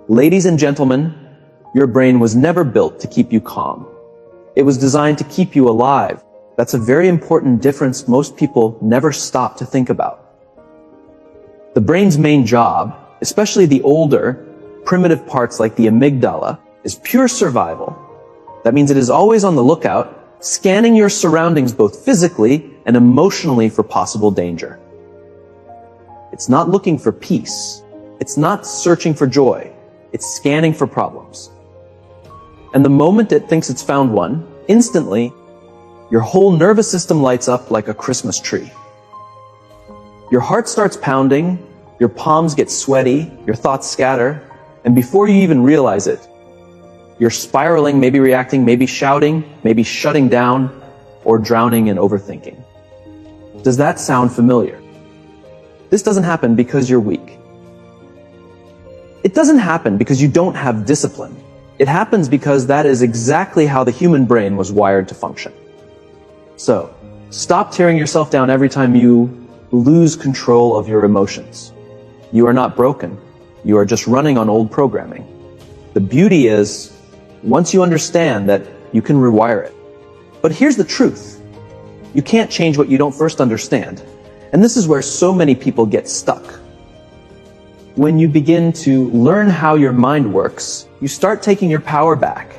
Ladies and gentlemen, your brain was never built to keep you calm. It was designed to keep you alive. That's a very important difference most people never stop to think about. The brain's main job, especially the older, primitive parts like the amygdala, is pure survival. That means it is always on the lookout, scanning your surroundings both physically and emotionally for possible danger. It's not looking for peace. It's not searching for joy. It's scanning for problems. And the moment it thinks it's found one, instantly, your whole nervous system lights up like a Christmas tree. Your heart starts pounding, your palms get sweaty, your thoughts scatter, and before you even realize it, you're spiraling, maybe reacting, maybe shouting, maybe shutting down, or drowning in overthinking. Does that sound familiar? This doesn't happen because you're weak. It doesn't happen because you don't have discipline. It happens because that is exactly how the human brain was wired to function. So, stop tearing yourself down every time you lose control of your emotions. You are not broken. You are just running on old programming. The beauty is, once you understand that, you can rewire it. But here's the truth. You can't change what you don't first understand. And this is where so many people get stuck. When you begin to learn how your mind works, you start taking your power back.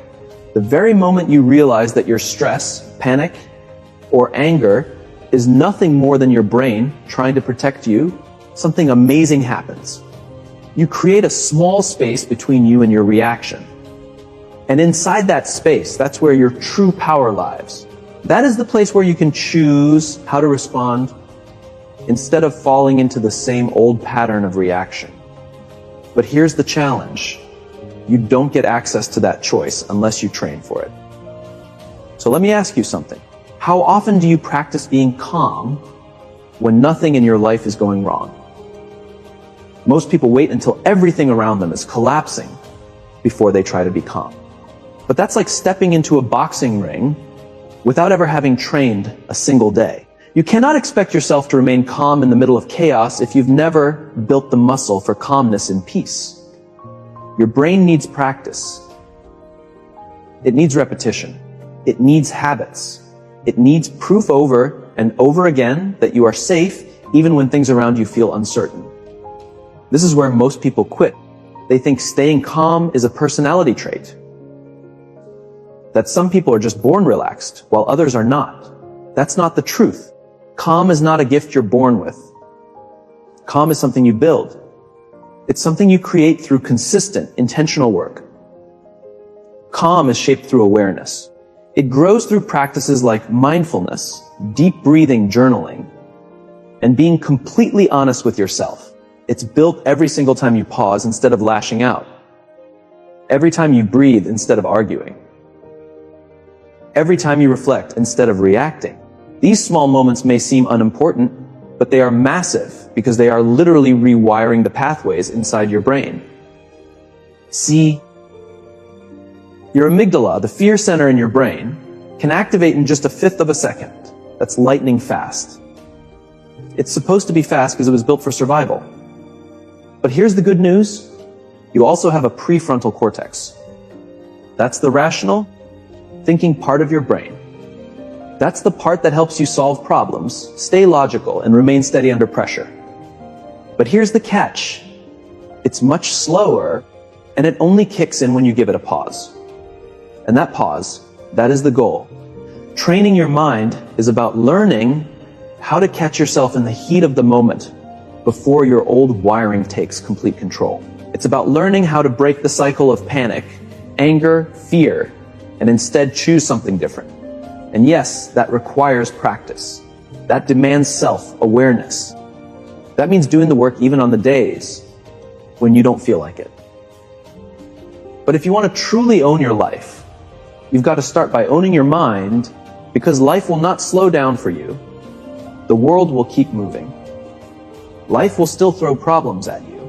The very moment you realize that your stress, panic, or anger is nothing more than your brain trying to protect you, something amazing happens. You create a small space between you and your reaction. And inside that space, that's where your true power lies. That is the place where you can choose how to respond instead of falling into the same old pattern of reaction. But here's the challenge. You don't get access to that choice unless you train for it. So let me ask you something. How often do you practice being calm when nothing in your life is going wrong? Most people wait until everything around them is collapsing before they try to be calm. But that's like stepping into a boxing ring without ever having trained a single day. You cannot expect yourself to remain calm in the middle of chaos if you've never built the muscle for calmness in peace. Your brain needs practice. It needs repetition. It needs habits. It needs proof over and over again that you are safe even when things around you feel uncertain. This is where most people quit. They think staying calm is a personality trait. That some people are just born relaxed while others are not. That's not the truth. Calm is not a gift you're born with. Calm is something you build. It's something you create through consistent, intentional work. Calm is shaped through awareness. It grows through practices like mindfulness, deep breathing, journaling, and being completely honest with yourself. It's built every single time you pause instead of lashing out. Every time you breathe instead of arguing. Every time you reflect instead of reacting. These small moments may seem unimportant, but they are massive because they are literally rewiring the pathways inside your brain. See, your amygdala, the fear center in your brain, can activate in just 1/5 of a second. That's lightning fast. It's supposed to be fast because it was built for survival. But here's the good news. You also have a prefrontal cortex. That's the rational, thinking part of your brain. That's the part that helps you solve problems, stay logical, and remain steady under pressure. But here's the catch. It's much slower, and it only kicks in when you give it a pause. And that pause, that is the goal. Training your mind is about learning how to catch yourself in the heat of the moment before your old wiring takes complete control. It's about learning how to break the cycle of panic, anger, fear, and instead choose something different. And yes, that requires practice. That demands self-awareness. That means doing the work even on the days when you don't feel like it. But if you want to truly own your life, you've got to start by owning your mind, because life will not slow down for you. The world will keep moving. Life will still throw problems at you.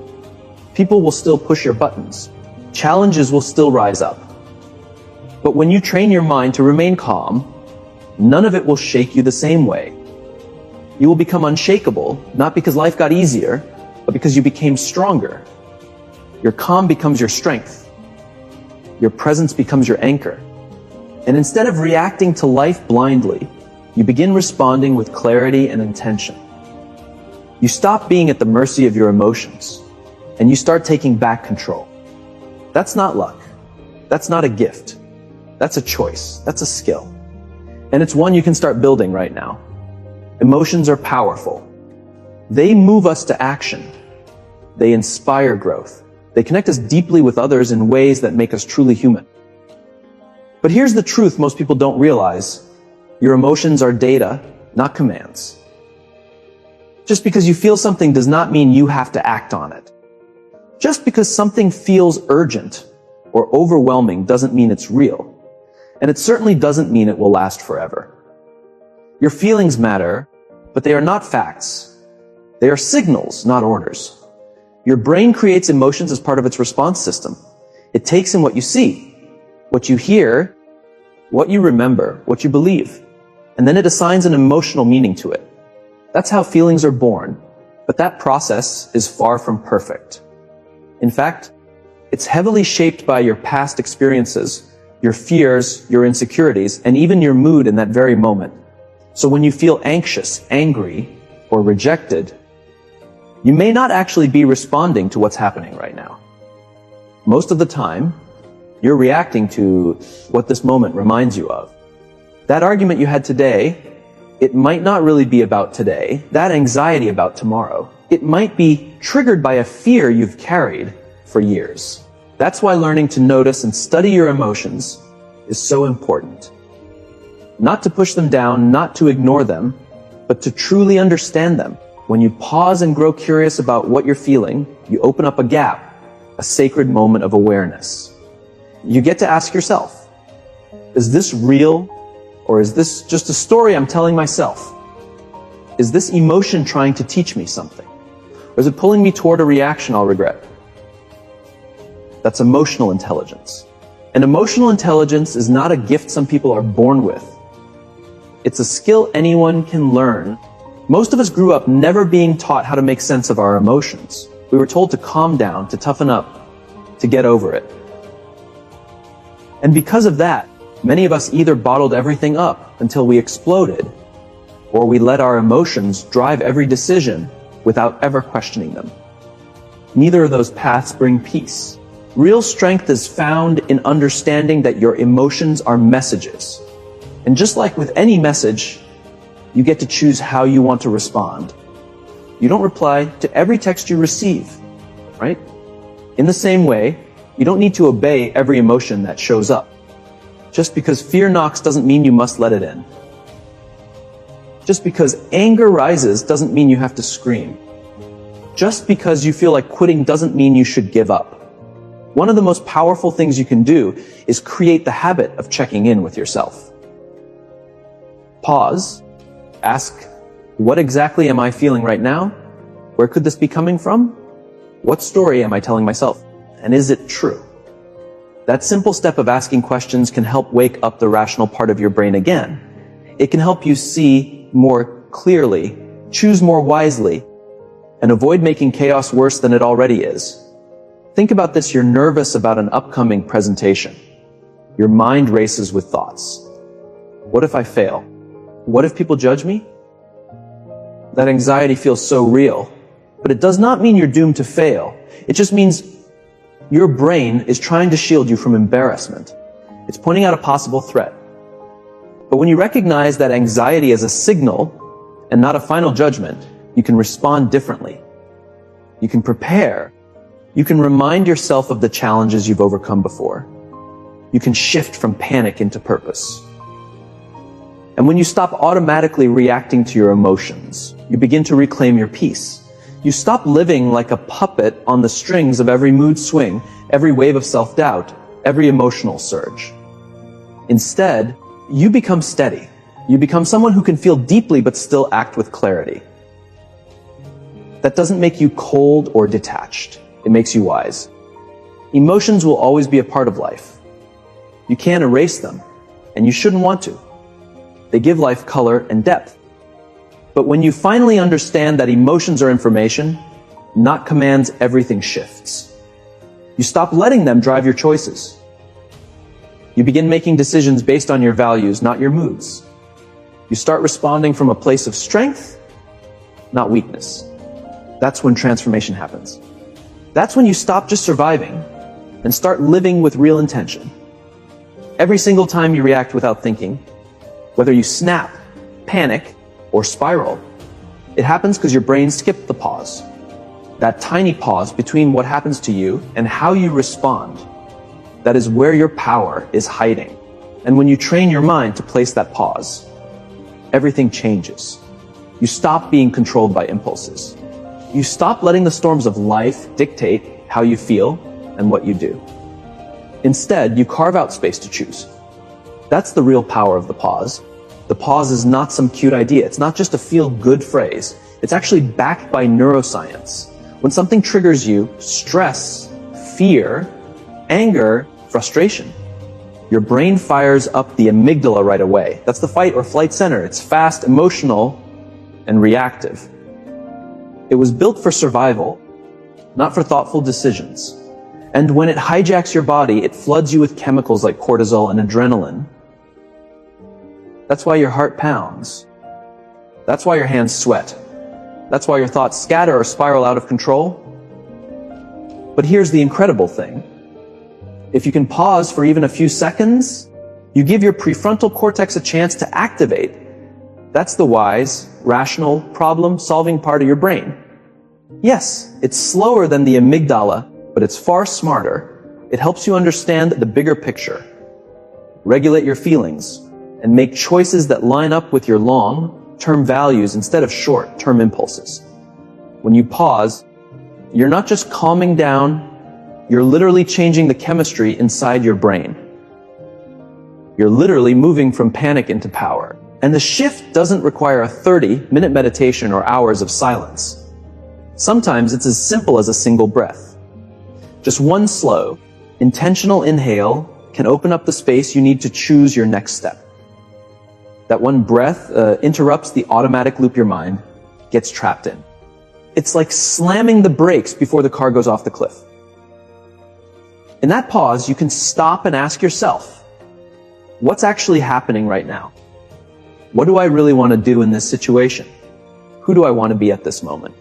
People will still push your buttons. Challenges will still rise up. But when you train your mind to remain calm, none of it will shake you the same way. You will become unshakable, not because life got easier, but because you became stronger. Your calm becomes your strength. Your presence becomes your anchor. And instead of reacting to life blindly, you begin responding with clarity and intention. You stop being at the mercy of your emotions, and you start taking back control. That's not luck. That's not a gift. That's a choice. That's a skill. And it's one you can start building right now. Emotions are powerful. They move us to action. They inspire growth. They connect us deeply with others in ways that make us truly human. But here's the truth most people don't realize. Your emotions are data, not commands. Just because you feel something does not mean you have to act on it. Just because something feels urgent or overwhelming doesn't mean it's real. And it certainly doesn't mean it will last forever. Your feelings matter, but they are not facts. They are signals, not orders. Your brain creates emotions as part of its response system. It takes in what you see, what you hear, what you remember, what you believe, and then it assigns an emotional meaning to it. That's how feelings are born, but that process is far from perfect. In fact, it's heavily shaped by your past experiences, your fears, your insecurities, and even your mood in that very moment. So when you feel anxious, angry, or rejected, you may not actually be responding to what's happening right now. Most of the time, you're reacting to what this moment reminds you of. That argument you had today, it might not really be about today. That anxiety about tomorrow, it might be triggered by a fear you've carried for years. That's why learning to notice and study your emotions is so important. Not to push them down, not to ignore them, but to truly understand them. When you pause and grow curious about what you're feeling, you open up a gap, a sacred moment of awareness. You get to ask yourself, is this real, or is this just a story I'm telling myself? Is this emotion trying to teach me something? Or is it pulling me toward a reaction I'll regret? That's emotional intelligence. And emotional intelligence is not a gift some people are born with. It's a skill anyone can learn. Most of us grew up never being taught how to make sense of our emotions. We were told to calm down, to toughen up, to get over it. And because of that, many of us either bottled everything up until we exploded, or we let our emotions drive every decision without ever questioning them. Neither of those paths bring peace. Real strength is found in understanding that your emotions are messages. And just like with any message, you get to choose how you want to respond. You don't reply to every text you receive, right? In the same way, you don't need to obey every emotion that shows up. Just because fear knocks doesn't mean you must let it in. Just because anger rises doesn't mean you have to scream. Just because you feel like quitting doesn't mean you should give up. One of the most powerful things you can do is create the habit of checking in with yourself. Pause. Ask, what exactly am I feeling right now? Where could this be coming from? What story am I telling myself? And is it true? That simple step of asking questions can help wake up the rational part of your brain again. It can help you see more clearly, choose more wisely, and avoid making chaos worse than it already is. Think about this: you're nervous about an upcoming presentation. Your mind races with thoughts. What if I fail? What if people judge me? That anxiety feels so real, but it does not mean you're doomed to fail. It just means your brain is trying to shield you from embarrassment. It's pointing out a possible threat. But when you recognize that anxiety as a signal and not a final judgment, you can respond differently. You can prepare. You can remind yourself of the challenges you've overcome before. You can shift from panic into purpose. And when you stop automatically reacting to your emotions, you begin to reclaim your peace. You stop living like a puppet on the strings of every mood swing, every wave of self-doubt, every emotional surge. Instead, you become steady. You become someone who can feel deeply but still act with clarity. That doesn't make you cold or detached. It makes you wise. Emotions will always be a part of life. You can't erase them, and you shouldn't want to. They give life color and depth. But when you finally understand that emotions are information, not commands, everything shifts. You stop letting them drive your choices. You begin making decisions based on your values, not your moods. You start responding from a place of strength, not weakness. That's when transformation happens. That's when you stop just surviving and start living with real intention. Every single time you react without thinking, whether you snap, panic, or spiral, it happens because your brain skipped the pause. That tiny pause between what happens to you and how you respond. That is where your power is hiding. And when you train your mind to place that pause, everything changes. You stop being controlled by impulses. You stop letting the storms of life dictate how you feel and what you do. Instead, you carve out space to choose. That's the real power of the pause. The pause is not some cute idea. It's not just a feel-good phrase. It's actually backed by neuroscience. When something triggers you, stress, fear, anger, frustration, your brain fires up the amygdala right away. That's the fight or flight center. It's fast, emotional, and reactive. It was built for survival, not for thoughtful decisions. And when it hijacks your body, it floods you with chemicals like cortisol and adrenaline. That's why your heart pounds. That's why your hands sweat. That's why your thoughts scatter or spiral out of control. But here's the incredible thing. If you can pause for even a few seconds, you give your prefrontal cortex a chance to activate. That's the wise, rational, problem-solving part of your brain. Yes, it's slower than the amygdala, but it's far smarter. It helps you understand the bigger picture, regulate your feelings, and make choices that line up with your long-term values instead of short-term impulses. When you pause, you're not just calming down, you're literally changing the chemistry inside your brain. You're literally moving from panic into power. And the shift doesn't require a 30-minute meditation or hours of silence. Sometimes it's as simple as a single breath. Just one slow, intentional inhale can open up the space you need to choose your next step. That one breath interrupts the automatic loop your mind gets trapped in. It's like slamming the brakes before the car goes off the cliff. In that pause, you can stop and ask yourself, what's actually happening right now? What do I really want to do in this situation? Who do I want to be at this moment?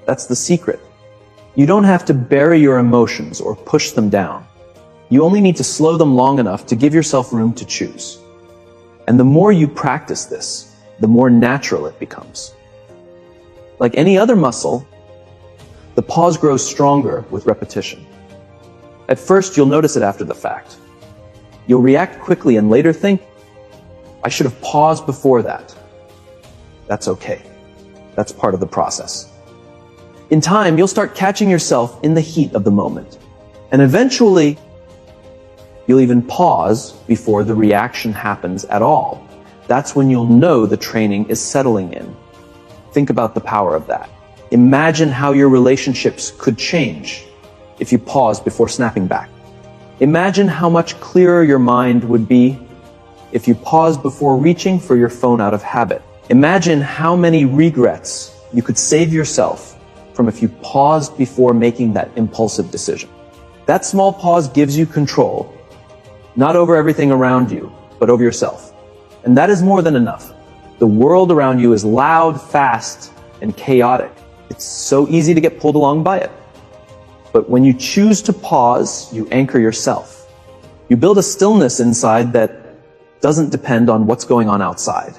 That's the secret. You don't have to bury your emotions or push them down. You only need to slow them long enough to give yourself room to choose. And the more you practice this, the more natural it becomes. Like any other muscle, the pause grows stronger with repetition. At first, you'll notice it after the fact. You'll react quickly and later think, I should have paused before that. That's okay. That's part of the process. In time, you'll start catching yourself in the heat of the moment. And eventually, you'll even pause before the reaction happens at all. That's when you'll know the training is settling in. Think about the power of that. Imagine how your relationships could change if you pause before snapping back. Imagine how much clearer your mind would be if you pause before reaching for your phone out of habit. Imagine how many regrets you could save yourself from if you paused before making that impulsive decision. That small pause gives you control, not over everything around you, but over yourself. And that is more than enough. The world around you is loud, fast, and chaotic. It's so easy to get pulled along by it. But when you choose to pause, you anchor yourself. You build a stillness inside that doesn't depend on what's going on outside.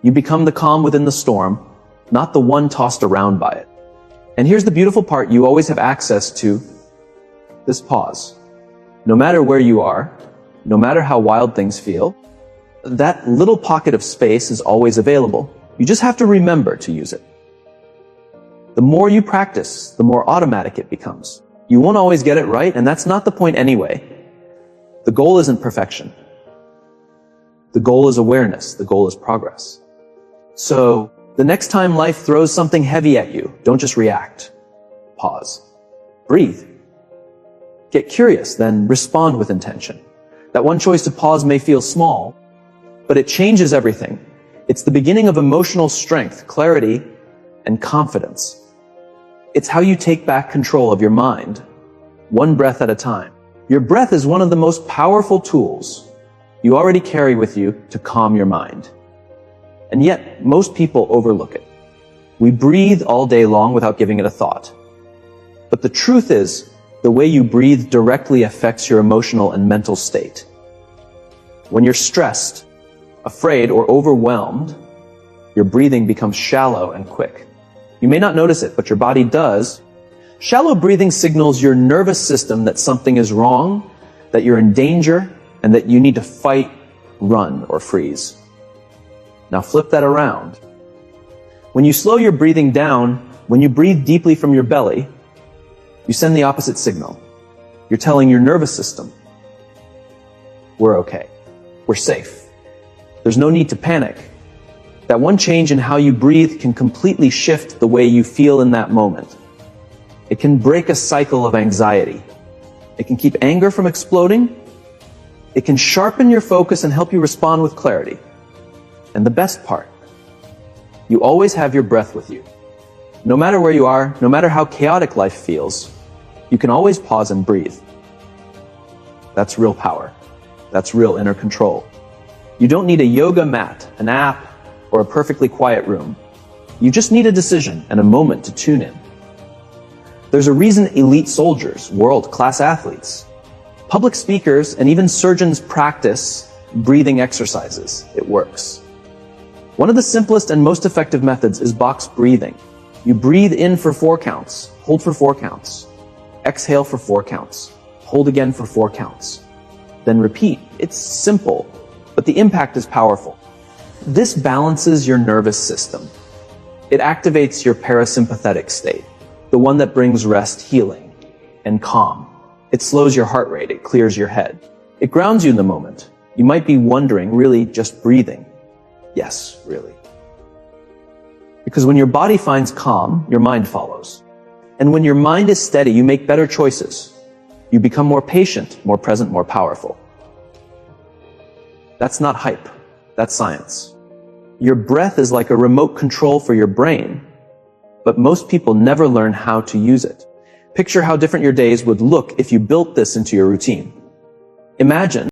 You become the calm within the storm, not the one tossed around by it. And here's the beautiful part, you always have access to this pause. No matter where you are, no matter how wild things feel, that little pocket of space is always available. You just have to remember to use it. The more you practice, the more automatic it becomes. You won't always get it right, and that's not the point anyway. The goal isn't perfection. The goal is awareness. The goal is progress. So, the next time life throws something heavy at you, don't just react. Pause. Breathe. Get curious, then respond with intention. That one choice to pause may feel small, but it changes everything. It's the beginning of emotional strength, clarity, and confidence. It's how you take back control of your mind, one breath at a time. Your breath is one of the most powerful tools you already carry with you to calm your mind. And yet, most people overlook it. We breathe all day long without giving it a thought. But the truth is, the way you breathe directly affects your emotional and mental state. When you're stressed, afraid, or overwhelmed, your breathing becomes shallow and quick. You may not notice it, but your body does. Shallow breathing signals your nervous system that something is wrong, that you're in danger, and that you need to fight, run, or freeze. Now flip that around. When you slow your breathing down, when you breathe deeply from your belly, you send the opposite signal. You're telling your nervous system, we're okay. We're safe. There's no need to panic. That one change in how you breathe can completely shift the way you feel in that moment. It can break a cycle of anxiety. It can keep anger from exploding. It can sharpen your focus and help you respond with clarity. And the best part, you always have your breath with you. No matter where you are, no matter how chaotic life feels, you can always pause and breathe. That's real power. That's real inner control. You don't need a yoga mat, an app, or a perfectly quiet room. You just need a decision and a moment to tune in. There's a reason elite soldiers, world-class athletes, public speakers, and even surgeons practice breathing exercises. It works. One of the simplest and most effective methods is box breathing. You breathe in for 4 counts, hold for 4 counts, exhale for 4 counts, hold again for 4 counts, then repeat. It's simple, but the impact is powerful. This balances your nervous system. It activates your parasympathetic state, the one that brings rest, healing, and calm. It slows your heart rate. It clears your head. It grounds you in the moment. You might be wondering, really just breathing? Yes, really. Because when your body finds calm, your mind follows. And when your mind is steady, you make better choices. You become more patient, more present, more powerful. That's not hype. That's science. Your breath is like a remote control for your brain, but most people never learn how to use it. Picture how different your days would look if you built this into your routine. Imagine